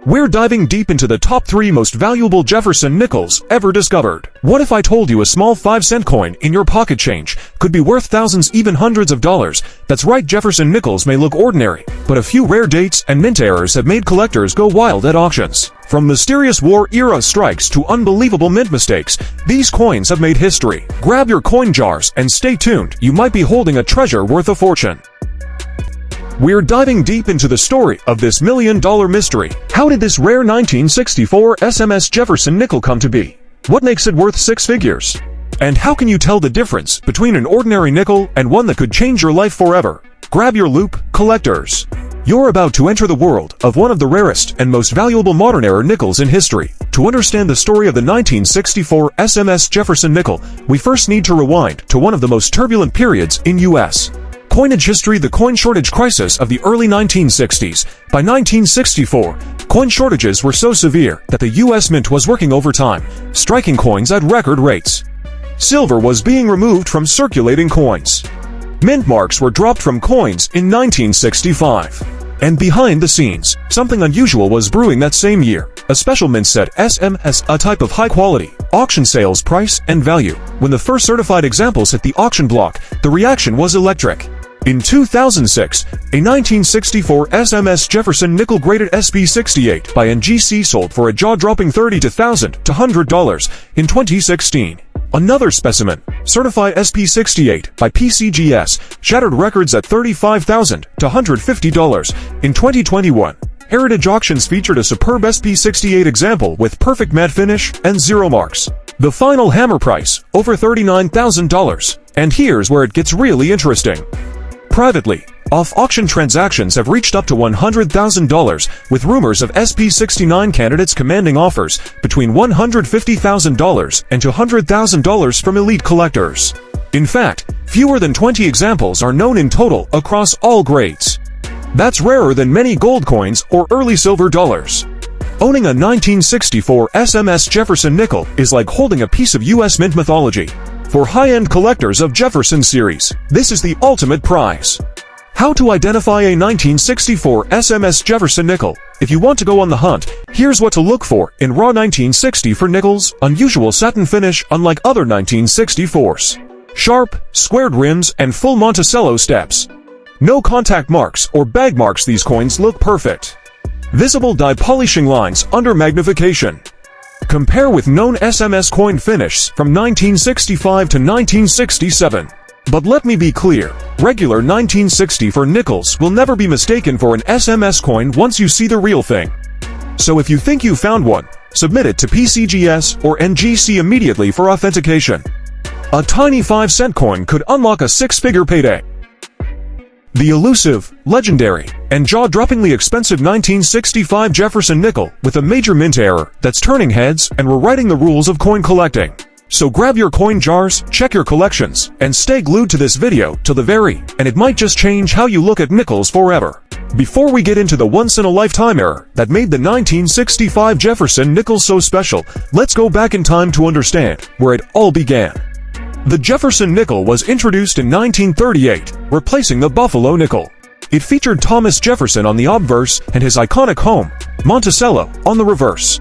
We're diving deep into the top 3 most valuable Jefferson nickels ever discovered. What if I told you a small 5-cent coin in your pocket change could be worth thousands, even hundreds of dollars? That's right, Jefferson nickels may look ordinary, but a few rare dates and mint errors have made collectors go wild at auctions. From mysterious war-era strikes to unbelievable mint mistakes, these coins have made history. Grab your coin jars and stay tuned, you might be holding a treasure worth a fortune. We're diving deep into the story of this million-dollar mystery. How did this rare 1964 SMS Jefferson nickel come to be? What makes it worth 6 figures? And how can you tell the difference between an ordinary nickel and one that could change your life forever? Grab your loop, collectors. You're about to enter the world of one of the rarest and most valuable modern-era nickels in history. To understand the story of the 1964 SMS Jefferson nickel, we first need to rewind to one of the most turbulent periods in U.S. coinage history, the coin shortage crisis of the early 1960s. By 1964, coin shortages were so severe that the U.S. Mint was working overtime, striking coins at record rates. Silver was being removed from circulating coins. Mint marks were dropped from coins in 1965. And behind the scenes, something unusual was brewing that same year. A special mint set SMS, a type of high-quality auction sales price and value. When the first certified examples hit the auction block, the reaction was electric. In 2006, a 1964 SMS Jefferson nickel graded SP68 by NGC sold for a jaw-dropping $30 to $1,000 to $100 in 2016. Another specimen, certified SP68 by PCGS, shattered records at $35,000 to $150 in 2021. Heritage Auctions featured a superb SP68 example with perfect matte finish and 0 marks. The final hammer price, over $39,000. And here's where it gets really interesting. Privately, off-auction transactions have reached up to $100,000, with rumors of SP69 candidates commanding offers between $150,000 and $200,000 from elite collectors. In fact, fewer than 20 examples are known in total across all grades. That's rarer than many gold coins or early silver dollars. Owning a 1964 SMS Jefferson nickel is like holding a piece of U.S. Mint mythology. For high-end collectors of Jefferson series, this is the ultimate prize. How to identify a 1964 SMS Jefferson nickel? If you want to go on the hunt, here's what to look for in raw 1964 nickels: unusual satin finish unlike other 1964s. Sharp, squared rims and full Monticello steps. No contact marks or bag marks, these coins look perfect. Visible die polishing lines under magnification. Compare with known SMS coin finishes from 1965 to 1967. But let me be clear, regular 1964 nickels will never be mistaken for an SMS coin once you see the real thing. So if you think you found one, submit it to PCGS or NGC immediately for authentication. A tiny 5-cent coin could unlock a 6-figure payday. The elusive, legendary, and jaw-droppingly expensive 1965 Jefferson nickel with a major mint error that's turning heads and rewriting the rules of coin collecting. So grab your coin jars, check your collections, and stay glued to this video till the very end, and it might just change how you look at nickels forever. Before we get into the once-in-a-lifetime error that made the 1965 Jefferson nickel so special, let's go back in time to understand where it all began. The Jefferson nickel was introduced in 1938, replacing the Buffalo nickel. It featured Thomas Jefferson on the obverse and his iconic home, Monticello, on the reverse.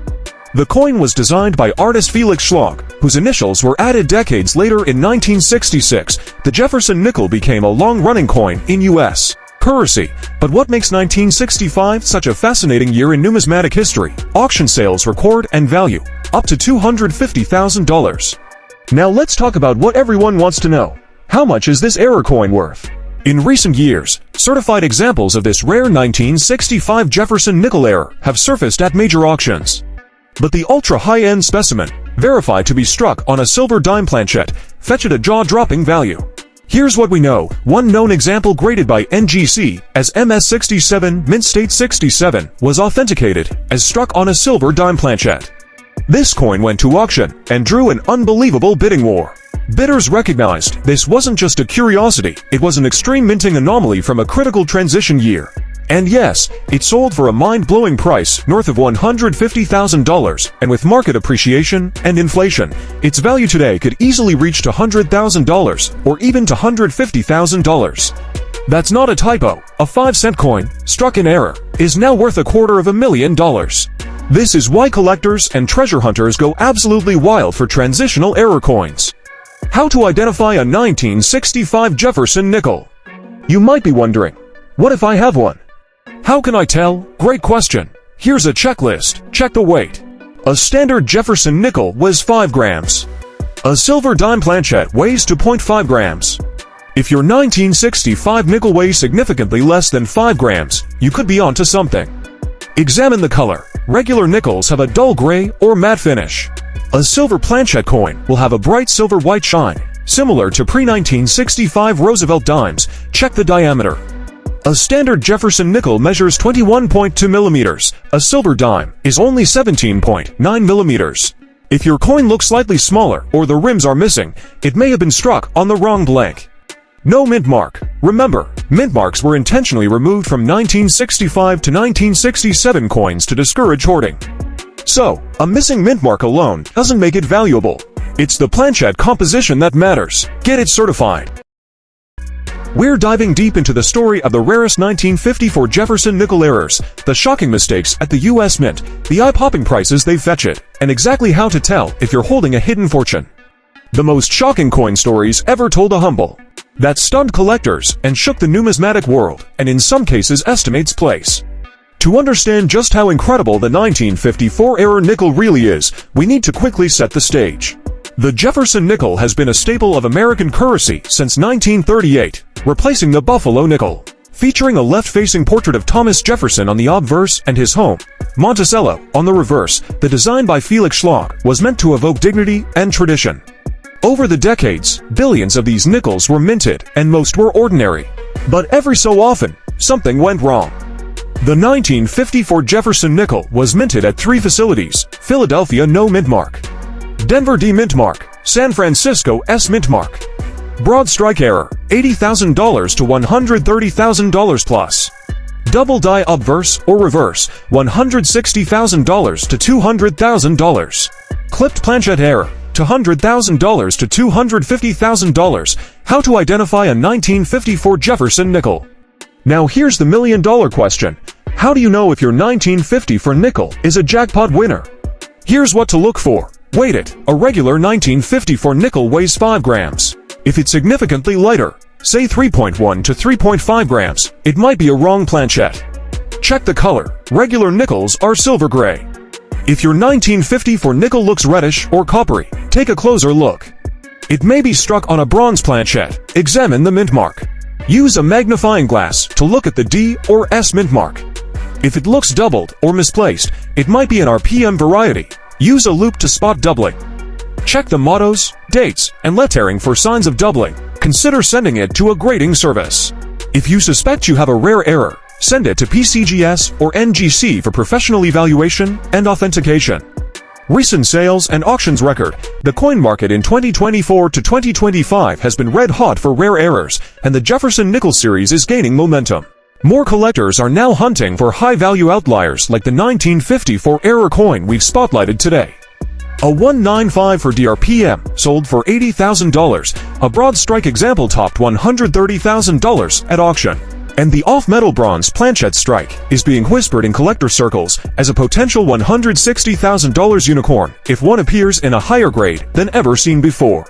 The coin was designed by artist Felix Schlag, whose initials were added decades later in 1966. The Jefferson nickel became a long-running coin in U.S. currency. But what makes 1965 such a fascinating year in numismatic history? Auction sales record and value, up to $250,000. Now let's talk about what everyone wants to know. How much is this error coin worth? In recent years, certified examples of this rare 1965 Jefferson nickel error have surfaced at major auctions. But the ultra-high-end specimen, verified to be struck on a silver dime planchette, fetched a jaw-dropping value. Here's what we know. One known example graded by NGC as MS67 Mint State 67 was authenticated as struck on a silver dime planchette. This coin went to auction and drew an unbelievable bidding war. Bidders recognized this wasn't just a curiosity, it was an extreme minting anomaly from a critical transition year. And yes, it sold for a mind-blowing price north of $150,000, and with market appreciation and inflation, its value today could easily reach to $100,000 or even to $150,000. That's not a typo. A 5-cent coin, struck in error, is now worth $250,000. This is why collectors and treasure hunters go absolutely wild for transitional error coins. How to identify a 1965 Jefferson nickel? You might be wondering, what if I have one? How can I tell? Great question. Here's a checklist. Check the weight. A standard Jefferson nickel weighs 5 grams. A silver dime planchette weighs 2.5 grams. If your 1965 nickel weighs significantly less than 5 grams, you could be onto something. Examine the color. Regular nickels have a dull gray or matte finish. A silver planchette coin will have a bright silver-white shine, similar to pre-1965 Roosevelt dimes. Check the diameter. A standard Jefferson nickel measures 21.2 millimeters. A silver dime is only 17.9 millimeters. If your coin looks slightly smaller or the rims are missing, it may have been struck on the wrong blank. No mint mark. Remember, mint marks were intentionally removed from 1965 to 1967 coins to discourage hoarding. So, a missing mint mark alone doesn't make it valuable. It's the planchette composition that matters. Get it certified. We're diving deep into the story of the rarest 1954 Jefferson nickel errors, the shocking mistakes at the U.S. Mint, the eye-popping prices they fetch it, and exactly how to tell if you're holding a hidden fortune. The most shocking coin stories ever told a humble that stunned collectors and shook the numismatic world, and in some cases estimates place. To understand just how incredible the 1954 error nickel really is, we need to quickly set the stage. The Jefferson nickel has been a staple of American currency since 1938, replacing the Buffalo nickel. Featuring a left-facing portrait of Thomas Jefferson on the obverse and his home, Monticello, on the reverse, the design by Felix Schlag was meant to evoke dignity and tradition. Over the decades, billions of these nickels were minted, and most were ordinary. But every so often, something went wrong. The 1954 Jefferson nickel was minted at 3 facilities: Philadelphia no mint mark, Denver D mint mark, San Francisco S mint mark. Broad strike error, $80,000 to $130,000 plus. Double die obverse or reverse, $160,000 to $200,000. Clipped planchette error, $100,000 to $250,000. How to identify a 1954 Jefferson nickel? Now here's the million-dollar question. How do you know if your 1954 nickel is a jackpot winner? Here's what to look for. Weight it. A regular 1954 nickel weighs 5 grams. If it's significantly lighter, say 3.1 to 3.5 grams, it might be a wrong planchette. Check the color. Regular nickels are silver gray. If your 1954 nickel looks reddish or coppery, take a closer look. It may be struck on a bronze planchette. Examine the mint mark. Use a magnifying glass to look at the D or S mint mark. If it looks doubled or misplaced, it might be an RPM variety. Use a loupe to spot doubling. Check the mottos, dates, and lettering for signs of doubling. Consider sending it to a grading service. If you suspect you have a rare error, send it to PCGS or NGC for professional evaluation and authentication. Recent sales and auctions record. The coin market in 2024 to 2025 has been red hot for rare errors, and the Jefferson nickel series is gaining momentum. More collectors are now hunting for high-value outliers like the 1954 error coin we've spotlighted today. A 195 for DRPM sold for $80,000. A broad strike example topped $130,000 at auction. And the off-metal bronze planchette strike is being whispered in collector circles as a potential $160,000 unicorn if one appears in a higher grade than ever seen before.